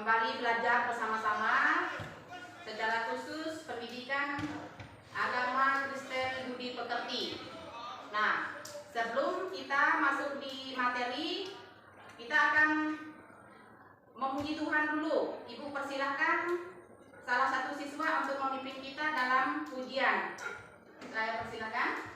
kembali belajar bersama-sama secara khusus pendidikan agama Kristen Budi Pekerti. Nah, sebelum kita masuk di materi, kita akan memuji Tuhan dulu. Ibu persilahkan salah satu siswa untuk memimpin kita dalam pujian. Saya persilakan.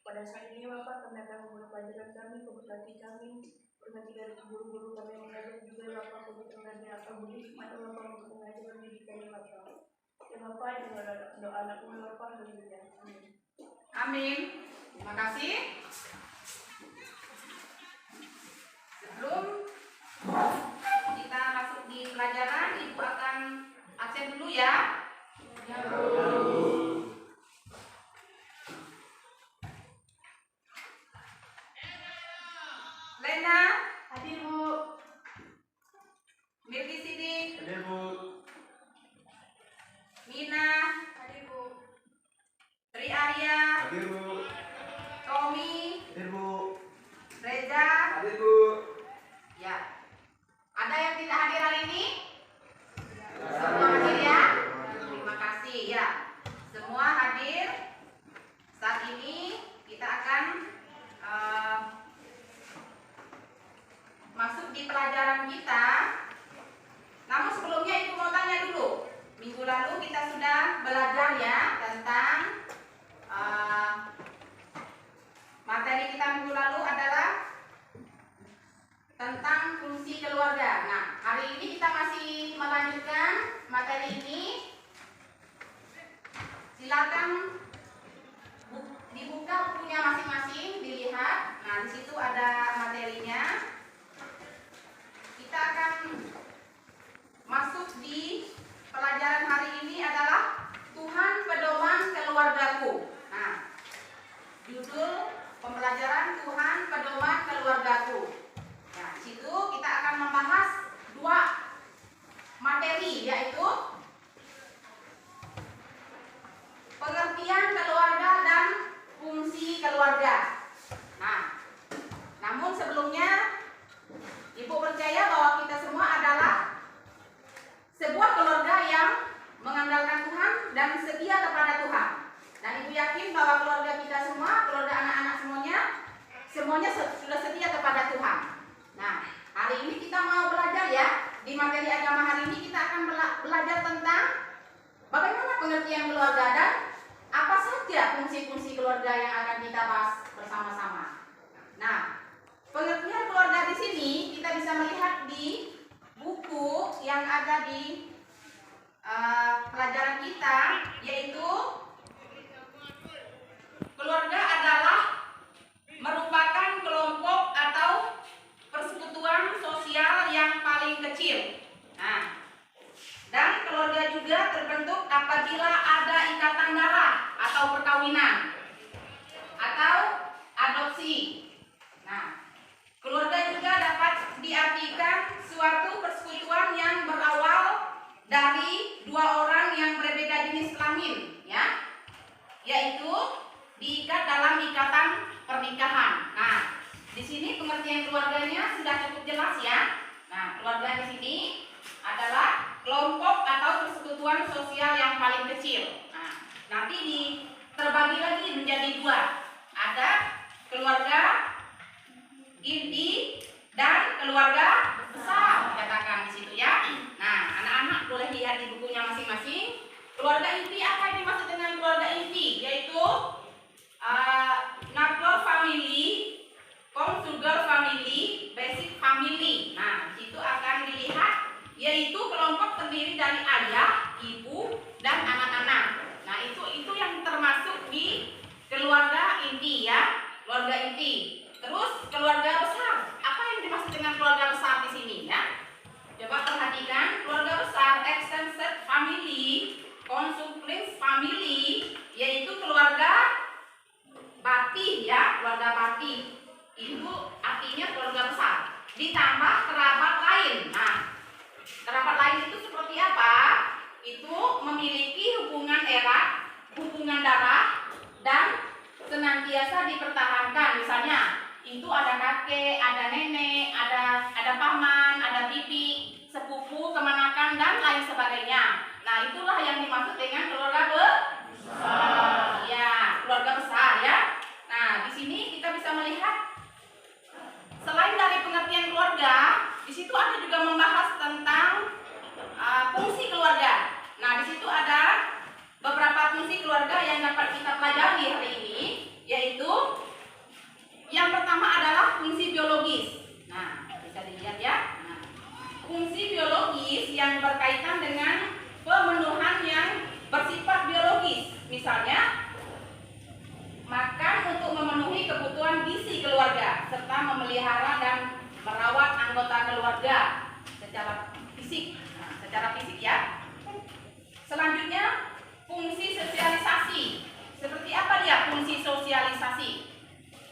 Pada saat ini Bapak, kami akan memulai pelajaran kami, berkati kami, berkati dari guru-guru kami yang mengajar juga Bapak, kebetulan yang akan beri hikmat Bapak untuk mengajar pendidikan Bapak. Ya Bapak, dengan doa anak-anak Bapak, haleluya. Amin. Amin. Terima kasih. Sebelum kita masuk di pelajaran, Ibu akan absen dulu ya. Lena, hadir Bu. Milki Sidik, hadir Bu. Mina, Hadir Bu. Tri Arya, Hadir Bu. Tommy, Hadir, Bu. Reza. Hadir, Bu. Ya. Ada yang tidak hadir hari ini? Semua hadir ya? Terima kasih ya. Semua hadir. Saat ini kita akan masuk di pelajaran kita. Namun sebelumnya Ibu mau tanya dulu. Minggu lalu kita sudah belajar ya tentang materi kita minggu lalu adalah tentang fungsi keluarga. Nah, hari ini kita masih melanjutkan materi ini. Silakan dibuka bukunya masing-masing, dilihat. Nah, di situ ada materinya. Kita akan masuk di pelajaran hari ini adalah Tuhan pedoman keluargaku. Nah, judul pembelajaran Tuhan pedoman keluargaku. Nah, di situ kita akan membahas dua materi, yaitu pengertian keluarga dan fungsi keluarga. Nah, namun sebelumnya Ibu percaya bahwa kita semua adalah sebuah keluarga yang mengandalkan Tuhan dan setia kepada Tuhan. Dan Ibu yakin bahwa keluarga kita semua, keluarga anak-anak semuanya sudah setia kepada Tuhan. Nah, hari ini kita mau belajar ya, di materi agama hari ini kita akan belajar tentang bagaimana pengertian keluarga dan apa saja fungsi-fungsi keluarga yang akan kita bahas bersama-sama. Nah, pengertian keluarga di sini kita bisa melihat di buku yang ada di pelajaran kita, yaitu keluarga adalah merupakan kelompok atau persekutuan sosial yang paling kecil. Nah, dan keluarga juga terbentuk apabila ada ikatan darah atau perkawinan atau adopsi. Nah, keluarga juga dapat diartikan suatu persekutuan yang berawal dari dua orang yang berbeda jenis kelamin, ya, yaitu diikat dalam ikatan pernikahan. Nah, di sini pengertian keluarganya sudah cukup jelas ya. Nah, keluarga di sini adalah kelompok atau persekutuan sosial yang paling kecil. Nah, nanti terbagi lagi menjadi dua. Ada keluarga inti dan keluarga besar, katakan di situ ya. Nah, anak-anak boleh lihat di bukunya masing-masing. Keluarga inti, apa yang dimaksud dengan keluarga inti? Yaitu nuclear family, conjugal family, basic family. Nah, di situ akan dilihat yaitu kelompok terdiri dari ayah, ibu, dan anak-anak. Nah, itu yang termasuk di keluarga inti ya, keluarga inti. Terus keluarga besar. Apa yang dimaksud dengan keluarga besar di sini ya? Coba perhatikan, keluarga besar extended family, conjugal family, yaitu keluarga bati ya, keluarga bati. Itu artinya keluarga besar. Ditambah kerabat lain. Nah, kerabat lain itu seperti apa? Itu memiliki hubungan erat, hubungan darah, dan senantiasa dipertahankan. Misalnya, itu ada kakek, ada nenek, ada paman, ada bibi, sepupu, kemanakan, dan lain sebagainya. Nah, itulah yang dimaksud dengan keluarga besar. Ya, keluarga besar ya. Nah, di sini kita bisa melihat selain dari pengertian keluarga, di situ ada juga membahas tentang fungsi keluarga. Nah, di situ ada beberapa fungsi keluarga yang dapat kita pelajari hari ini, yaitu yang pertama adalah fungsi biologis. Nah, bisa dilihat ya. Nah, fungsi biologis yang berkaitan dengan pemenuhan yang bersifat biologis. Misalnya, makan untuk memenuhi kebutuhan gizi keluarga serta memelihara dan merawat anggota keluarga secara fisik. Nah, secara fisik ya. Selanjutnya, fungsi sosialisasi. Seperti apa dia fungsi sosialisasi?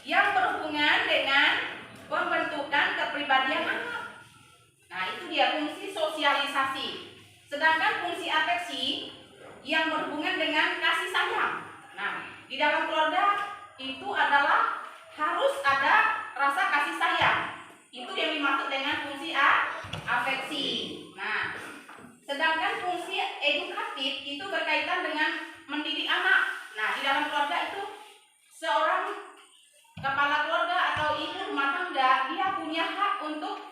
Yang berhubungan dengan pembentukan kepribadian anak. Nah, itu dia fungsi sosialisasi. Sedangkan fungsi afeksi yang berhubungan dengan kasih sayang. Nah, di dalam keluarga itu adalah harus punya hak untuk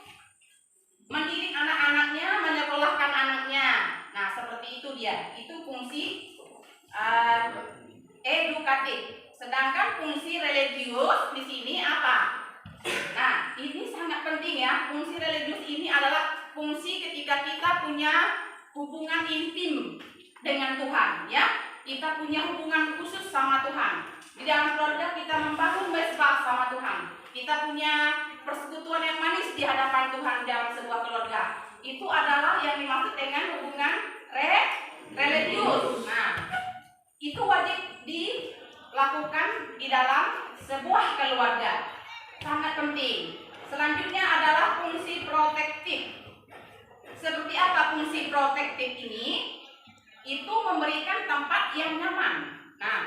mendidik anak-anaknya, menyekolahkan anaknya. Nah, seperti itu dia. Itu fungsi edukatif. Sedangkan fungsi religius di sini apa? Nah, ini sangat penting ya. Fungsi religius ini adalah fungsi ketika kita punya hubungan intim dengan Tuhan, ya. Kita punya hubungan khusus sama Tuhan. Di dalam keluarga kita membangun mesbah sama Tuhan. Kita punya persekutuan yang manis di hadapan Tuhan dalam sebuah keluarga. Itu adalah yang dimaksud dengan hubungan religius. Nah, itu wajib dilakukan di dalam sebuah keluarga. Sangat penting. Selanjutnya adalah fungsi protektif. Seperti apa fungsi protektif ini? Itu memberikan tempat yang nyaman. Nah,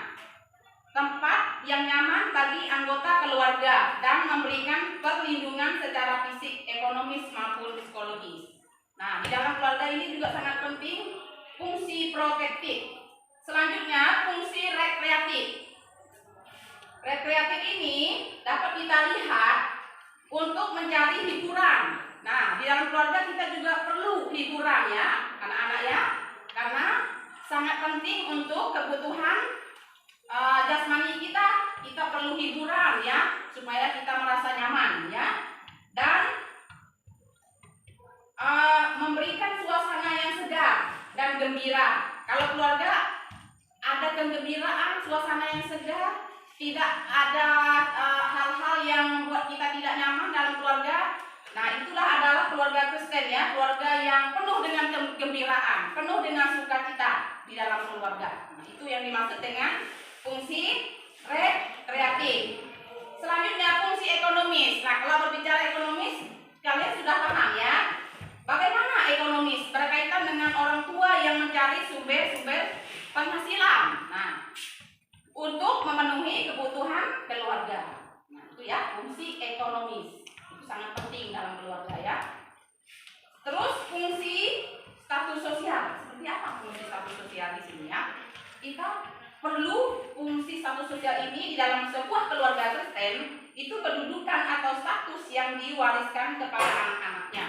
tempat yang nyaman bagi anggota keluarga dan memberikan perlindungan secara fisik, ekonomis maupun psikologis. Nah, di dalam keluarga ini juga sangat penting fungsi protektif. Selanjutnya, fungsi rekreatif. Rekreatif ini dapat kita lihat untuk mencari hiburan. Nah, di dalam keluarga kita juga perlu hiburan ya, anak-anak ya. Karena sangat penting untuk kebutuhan jasmani kita perlu hiburan ya, supaya kita merasa nyaman ya. Dan memberikan suasana yang segar dan gembira. Kalau keluarga ada kegembiraan, suasana yang segar, tidak ada hal-hal yang membuat kita tidak nyaman dalam keluarga. Nah, itulah adalah keluarga Kristen ya, keluarga yang penuh dengan kegembiraan, penuh dengan sukacita di dalam keluarga. Nah, itu yang dimaksud dengan fungsi rekreatif. Selanjutnya fungsi ekonomis. Nah, kalau berbicara ekonomis, kalian sudah paham ya. Bagaimana ekonomis berkaitan dengan orang tua yang mencari sumber-sumber penghasilan. Nah, untuk memenuhi kebutuhan keluarga. Nah, itu ya fungsi ekonomis. Itu sangat penting dalam keluarga ya. Terus fungsi status sosial. Seperti apa fungsi status sosial di sini ya? Kita perlu fungsi status sosial ini di dalam sebuah keluarga Kristen, itu kedudukan atau status yang diwariskan kepada anak-anaknya.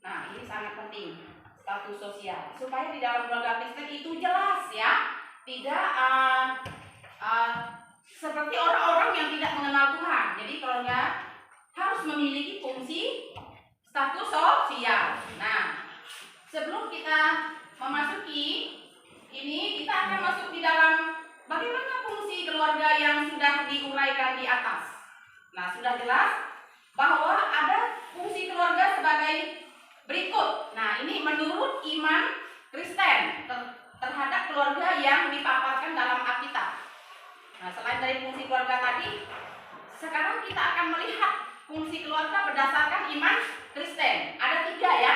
Nah, ini sangat penting, status sosial, supaya di dalam keluarga Kristen itu jelas ya, tidak seperti orang-orang yang tidak mengenal Tuhan. Jadi keluarga harus memiliki fungsi status sosial. Nah, sebelum kita memasuki ini, kita akan masuk di dalam bagaimana fungsi keluarga yang sudah diuraikan di atas. Nah, sudah jelas bahwa ada fungsi keluarga sebagai berikut. Nah, ini menurut iman Kristen terhadap keluarga yang dipaparkan dalam Alkitab. Nah, selain dari fungsi keluarga tadi, sekarang kita akan melihat fungsi keluarga berdasarkan iman Kristen. Ada 3 ya.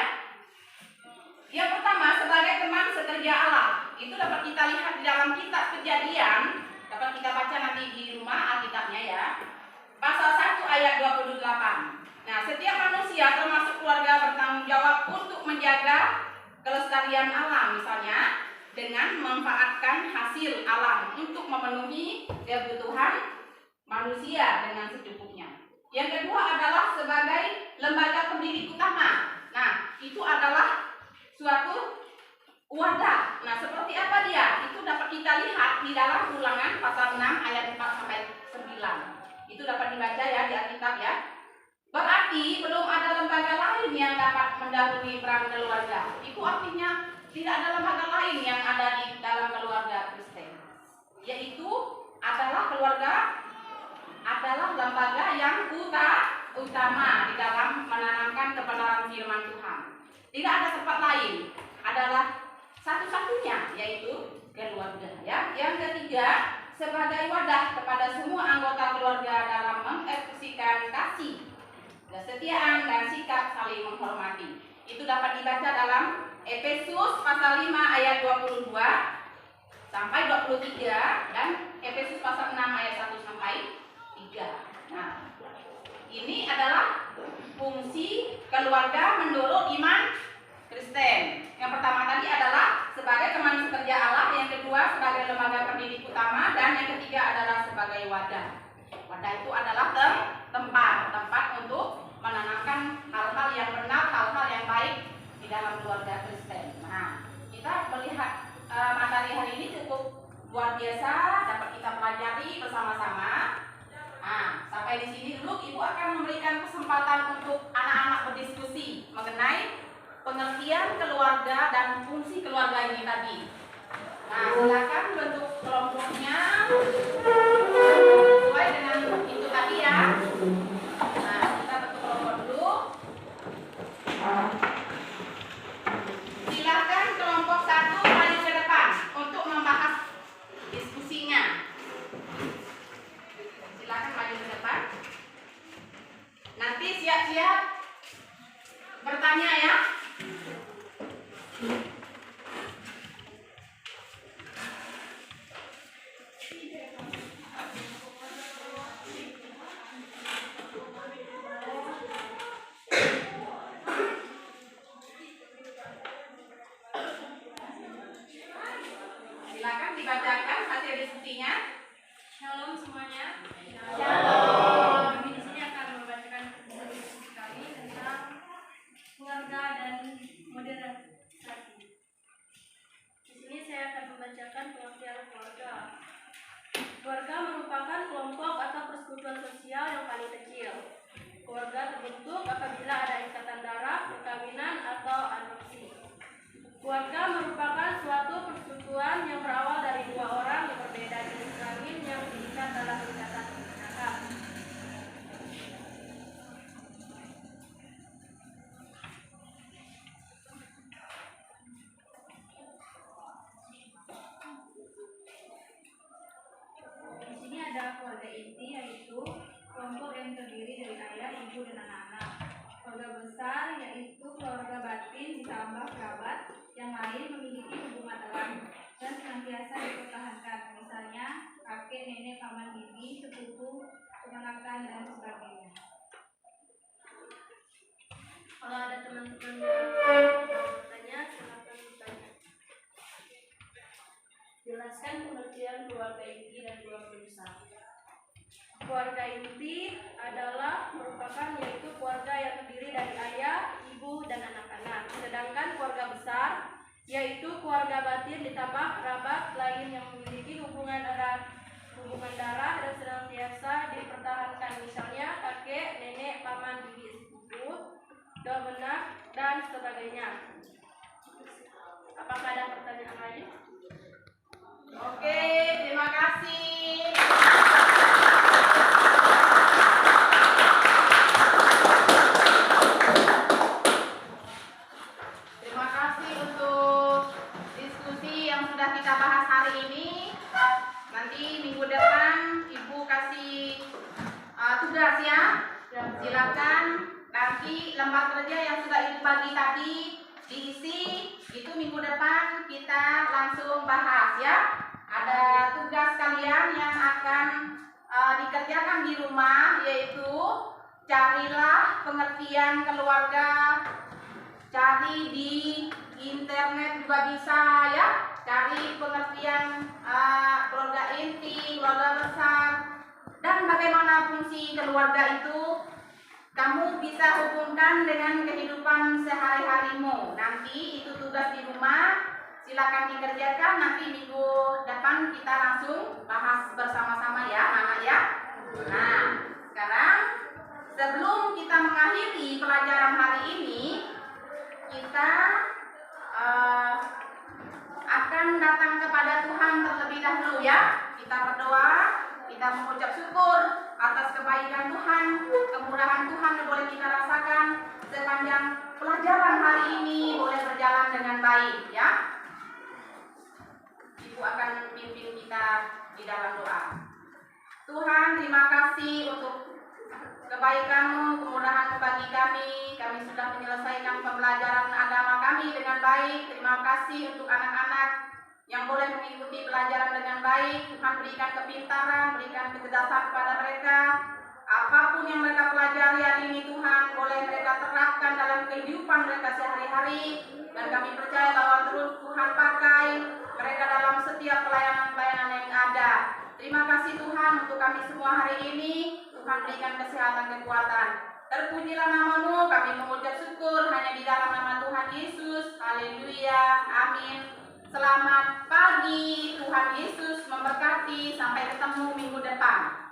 Yang pertama, sebagai teman sekerja Allah. Itu dapat kita lihat di dalam kitab Kejadian. Dapat kita baca nanti di rumah Alkitabnya ya. Pasal 1 ayat 28. Nah, setiap manusia termasuk keluarga bertanggung jawab untuk menjaga kelestarian alam, misalnya dengan memanfaatkan hasil alam untuk memenuhi kebutuhan manusia dengan secukupnya. Yang kedua adalah sebagai lembaga pendidik utama. Nah, itu adalah suatu wadah. Nah, seperti apa dia? Itu dapat kita lihat di dalam Ulangan pasal 6 ayat 4 sampai 9. Itu dapat dibaca ya di Alkitab ya. Berarti belum ada lembaga lain yang dapat mendahului peran keluarga. Itu artinya tidak ada lembaga lain yang ada di dalam keluarga Kristen. Yaitu adalah keluarga adalah lembaga yang utama di dalam menanamkan kebenaran firman Tuhan. Tidak ada tempat lain. Adalah satu-satunya, yaitu keluarga ya. Yang ketiga, sebagai wadah kepada semua anggota keluarga dalam mengekspresikan kasih, kesetiaan dan sikap saling menghormati. Itu dapat dibaca dalam Efesus pasal 5 ayat 22 sampai 23 dan Efesus pasal 6 ayat 1 sampai 3. Nah, ini adalah fungsi keluarga menurut iman Kristen. Yang pertama tadi adalah sebagai teman sekerja Allah, yang kedua sebagai lembaga pendidik utama, dan yang ketiga adalah sebagai wadah. Wadah itu adalah tempat untuk menanamkan Ibu akan memberikan kesempatan untuk anak-anak berdiskusi mengenai pengertian keluarga dan fungsi keluarga ini tadi. Nah, silakan bentuk kelompoknya sesuai dengan itu tadi ya. Nah, kita bentuk kelompok dulu. Silakan kelompok 1 maju ke depan untuk membahas diskusinya. Silakan maju ke depan. Nanti siap-siap bertanya ya. Silakan dibacakan hasil diskusinya. Shalom semuanya. Shalom. Kami di sini akan membacakan hasil diskusi kami tentang keluarga dan modernisasi. Di sini saya akan membacakan pengertian keluarga. Keluarga merupakan kelompok atau persekutuan sosial yang paling kecil. Keluarga terbentuk apabila ada ikatan darah, perkawinan, atau adopsi. Keluarga merupakan suatu persekutuan yang berawal dari dua orang yang berbeda jenis kelamin yang diikat dalam ikatan pernikahan. Di sini ada keluarga inti, yaitu kelompok yang terdiri dari ayah, ibu, dan anak-anak. Keluarga besar yaitu keluarga batin ditambah kerabat yang lain memiliki hubungan erat dan senantiasa dipertahankan, misalnya kakek, nenek, paman, bibi, sepupu, keponakan, dan sebagainya. Kalau ada teman-teman yang bertanya, silakan bertanya. Jelaskan pengertian keluarga inti dan keluarga besar. Keluarga inti adalah merupakan yaitu keluarga yang terdiri dari ayah, ibu, dan anak-anak. Sedangkan keluarga besar yaitu keluarga batin ditambah kerabat lain yang memiliki hubungan erat, hubungan darah dan senantiasa dipertahankan, misalnya kakek, nenek, paman, bibi, sepupu, benak, dan sebagainya. Apakah ada pertanyaan lain? Oke, terima kasih. Terima kasih untuk diskusi yang sudah kita bahas hari ini. Nanti minggu depan Ibu kasih tugas ya. Silakan nanti lembar kerja yang sudah Ibu bagi tadi diisi. Itu minggu depan kita langsung bahas ya. Ada tugas kalian yang akan dikerjakan di rumah, yaitu carilah pengertian keluarga. Cari di internet juga bisa ya. Cari pengertian keluarga inti, keluarga besar, dan bagaimana fungsi keluarga itu. Kamu bisa hubungkan dengan kehidupan sehari-harimu. Nanti itu tugas di rumah, silakan dikerjakan. Nanti minggu depan kita langsung bahas bersama-sama ya, anak ya. Nah, sekarang sebelum kita mengakhiri pelajaran hari ini, kita akan datang kepada Tuhan terlebih dahulu ya. Kita berdoa, kita mengucap syukur atas kebaikan Tuhan, kemurahan Tuhan yang boleh kita rasakan sepanjang pelajaran hari ini boleh berjalan dengan baik ya. Ibu akan pimpin kita di dalam doa. Tuhan, terima kasih untuk kebaikan-Mu, kemurahan-Mu bagi kami. Kami sudah menyelesaikan pembelajaran agama kami dengan baik. Terima kasih untuk anak-anak yang boleh mengikuti pelajaran dengan baik. Tuhan berikan kepintaran, berikan kecerdasan kepada mereka. Apapun yang mereka pelajari hari ini Tuhan, boleh mereka terapkan dalam kehidupan mereka sehari-hari. Dan kami percaya bahwa terus Tuhan pakai mereka dalam setiap pelayanan-pelayanan yang ada. Terima kasih Tuhan untuk kami semua hari ini. Tuhan berikan kesehatan, kekuatan. Terpujilah nama-Mu, kami mengucap syukur hanya di dalam nama Tuhan Yesus. Haleluya, amin. Selamat pagi, Tuhan Yesus memberkati. Sampai ketemu minggu depan.